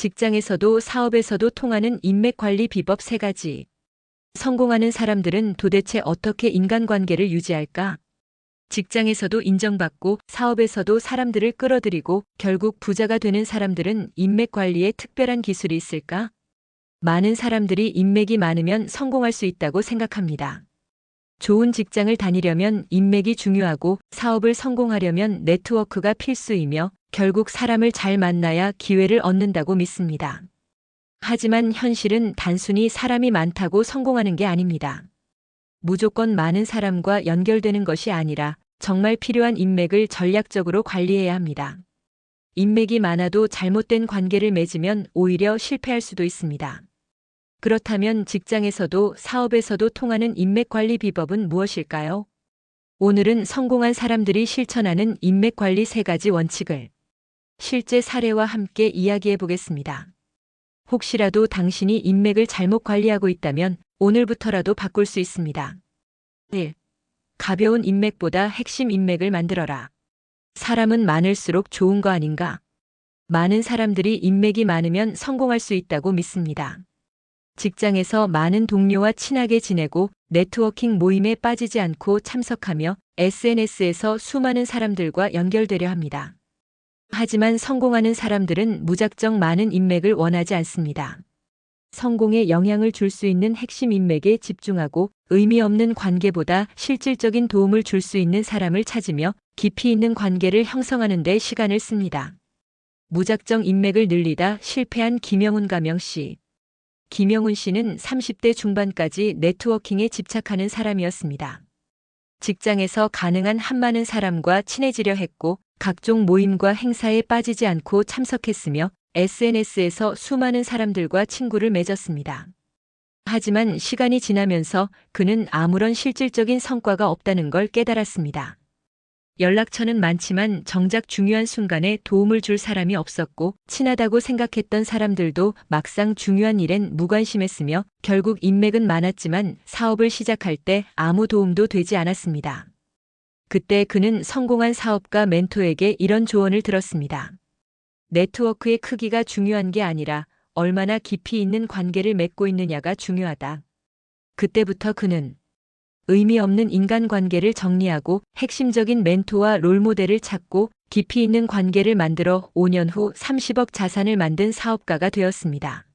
직장에서도 사업에서도 통하는 인맥 관리 비법 3가지. 성공하는 사람들은 도대체 어떻게 인간관계를 유지할까? 직장에서도 인정받고 사업에서도 사람들을 끌어들이고 결국 부자가 되는 사람들은 인맥 관리에 특별한 기술이 있을까? 많은 사람들이 인맥이 많으면 성공할 수 있다고 생각합니다. 좋은 직장을 다니려면 인맥이 중요하고 사업을 성공하려면 네트워크가 필수이며 결국 사람을 잘 만나야 기회를 얻는다고 믿습니다. 하지만 현실은 단순히 사람이 많다고 성공하는 게 아닙니다. 무조건 많은 사람과 연결되는 것이 아니라 정말 필요한 인맥을 전략적으로 관리해야 합니다. 인맥이 많아도 잘못된 관계를 맺으면 오히려 실패할 수도 있습니다. 그렇다면 직장에서도 사업에서도 통하는 인맥 관리 비법은 무엇일까요? 오늘은 성공한 사람들이 실천하는 인맥 관리 3가지 원칙을 실제 사례와 함께 이야기해 보겠습니다. 혹시라도 당신이 인맥을 잘못 관리하고 있다면 오늘부터라도 바꿀 수 있습니다. 1. 가벼운 인맥보다 핵심 인맥을 만들어라. 사람은 많을수록 좋은 거 아닌가? 많은 사람들이 인맥이 많으면 성공할 수 있다고 믿습니다. 직장에서 많은 동료와 친하게 지내고 네트워킹 모임에 빠지지 않고 참석하며 SNS에서 수많은 사람들과 연결되려 합니다. 하지만 성공하는 사람들은 무작정 많은 인맥을 원하지 않습니다. 성공에 영향을 줄 수 있는 핵심 인맥에 집중하고 의미 없는 관계보다 실질적인 도움을 줄 수 있는 사람을 찾으며 깊이 있는 관계를 형성하는 데 시간을 씁니다. 무작정 인맥을 늘리다 실패한 김영훈 가명씨. 김영훈 씨는 30대 중반까지 네트워킹에 집착하는 사람이었습니다. 직장에서 가능한 한 많은 사람과 친해지려 했고 각종 모임과 행사에 빠지지 않고 참석했으며 SNS에서 수많은 사람들과 친구를 맺었습니다. 하지만 시간이 지나면서 그는 아무런 실질적인 성과가 없다는 걸 깨달았습니다. 연락처는 많지만 정작 중요한 순간에 도움을 줄 사람이 없었고 친하다고 생각했던 사람들도 막상 중요한 일엔 무관심했으며 결국 인맥은 많았지만 사업을 시작할 때 아무 도움도 되지 않았습니다. 그때 그는 성공한 사업가 멘토에게 이런 조언을 들었습니다. 네트워크의 크기가 중요한 게 아니라 얼마나 깊이 있는 관계를 맺고 있느냐가 중요하다. 그때부터 그는 의미 없는 인간관계를 정리하고 핵심적인 멘토와 롤모델을 찾고 깊이 있는 관계를 만들어 5년 후 30억 자산을 만든 사업가가 되었습니다.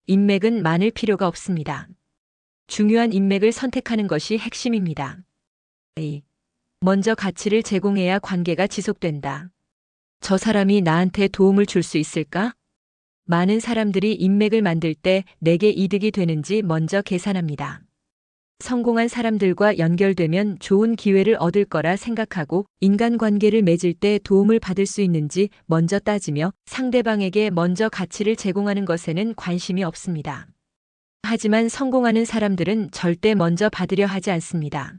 인맥은 많을 필요가 없습니다. 중요한 인맥을 선택하는 것이 핵심입니다. A. 먼저 가치를 제공해야 관계가 지속된다. 저 사람이 나한테 도움을 줄 수 있을까? 많은 사람들이 인맥을 만들 때 내게 이득이 되는지 먼저 계산합니다. 성공한 사람들과 연결되면 좋은 기회를 얻을 거라 생각하고 인간관계를 맺을 때 도움을 받을 수 있는지 먼저 따지며 상대방에게 먼저 가치를 제공하는 것에는 관심이 없습니다. 하지만 성공하는 사람들은 절대 먼저 받으려 하지 않습니다.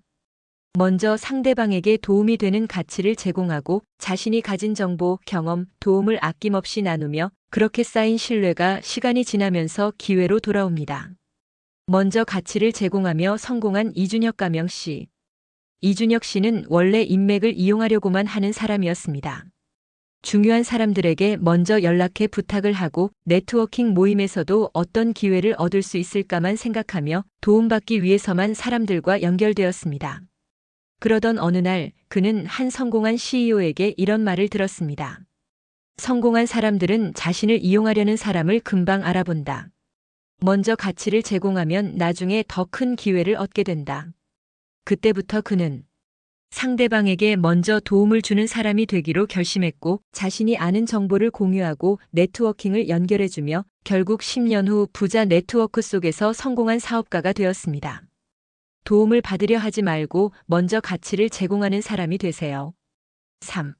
먼저 상대방에게 도움이 되는 가치를 제공하고 자신이 가진 정보, 경험, 도움을 아낌없이 나누며 그렇게 쌓인 신뢰가 시간이 지나면서 기회로 돌아옵니다. 먼저 가치를 제공하며 성공한 이준혁 가명씨. 이준혁 씨는 원래 인맥을 이용하려고만 하는 사람이었습니다. 중요한 사람들에게 먼저 연락해 부탁을 하고 네트워킹 모임에서도 어떤 기회를 얻을 수 있을까만 생각하며 도움받기 위해서만 사람들과 연결되었습니다. 그러던 어느 날 그는 한 성공한 CEO에게 이런 말을 들었습니다. 성공한 사람들은 자신을 이용하려는 사람을 금방 알아본다. 먼저 가치를 제공하면 나중에 더 큰 기회를 얻게 된다. 그때부터 그는 상대방에게 먼저 도움을 주는 사람이 되기로 결심했고 자신이 아는 정보를 공유하고 네트워킹을 연결해주며 결국 10년 후 부자 네트워크 속에서 성공한 사업가가 되었습니다. 도움을 받으려 하지 말고 먼저 가치를 제공하는 사람이 되세요. 3.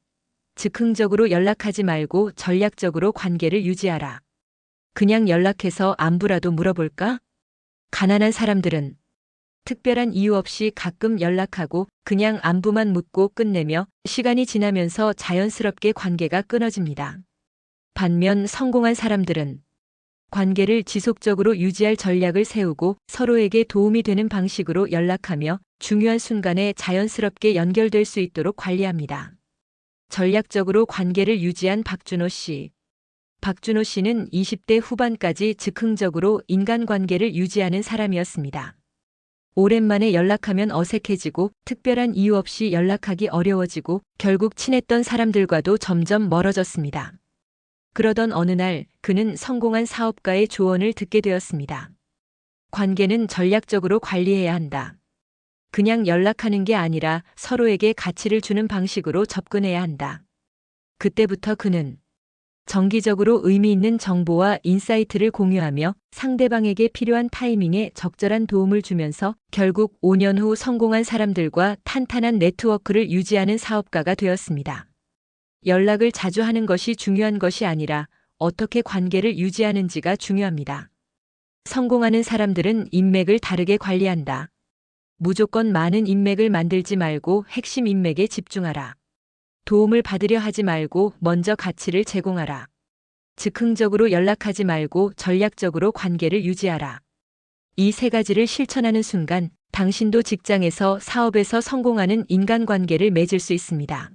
즉흥적으로 연락하지 말고 전략적으로 관계를 유지하라. 그냥 연락해서 안부라도 물어볼까? 가난한 사람들은 특별한 이유 없이 가끔 연락하고 그냥 안부만 묻고 끝내며 시간이 지나면서 자연스럽게 관계가 끊어집니다. 반면 성공한 사람들은 관계를 지속적으로 유지할 전략을 세우고 서로에게 도움이 되는 방식으로 연락하며 중요한 순간에 자연스럽게 연결될 수 있도록 관리합니다. 전략적으로 관계를 유지한 박준호 씨. 박준호 씨는 20대 후반까지 즉흥적으로 인간관계를 유지하는 사람이었습니다. 오랜만에 연락하면 어색해지고 특별한 이유 없이 연락하기 어려워지고 결국 친했던 사람들과도 점점 멀어졌습니다. 그러던 어느 날 그는 성공한 사업가의 조언을 듣게 되었습니다. 관계는 전략적으로 관리해야 한다. 그냥 연락하는 게 아니라 서로에게 가치를 주는 방식으로 접근해야 한다. 그때부터 그는 정기적으로 의미 있는 정보와 인사이트를 공유하며 상대방에게 필요한 타이밍에 적절한 도움을 주면서 결국 5년 후 성공한 사람들과 탄탄한 네트워크를 유지하는 사업가가 되었습니다. 연락을 자주 하는 것이 중요한 것이 아니라 어떻게 관계를 유지하는지가 중요합니다. 성공하는 사람들은 인맥을 다르게 관리한다. 무조건 많은 인맥을 만들지 말고 핵심 인맥에 집중하라. 도움을 받으려 하지 말고 먼저 가치를 제공하라. 즉흥적으로 연락하지 말고 전략적으로 관계를 유지하라. 이 세 가지를 실천하는 순간 당신도 직장에서 사업에서 성공하는 인간관계를 맺을 수 있습니다.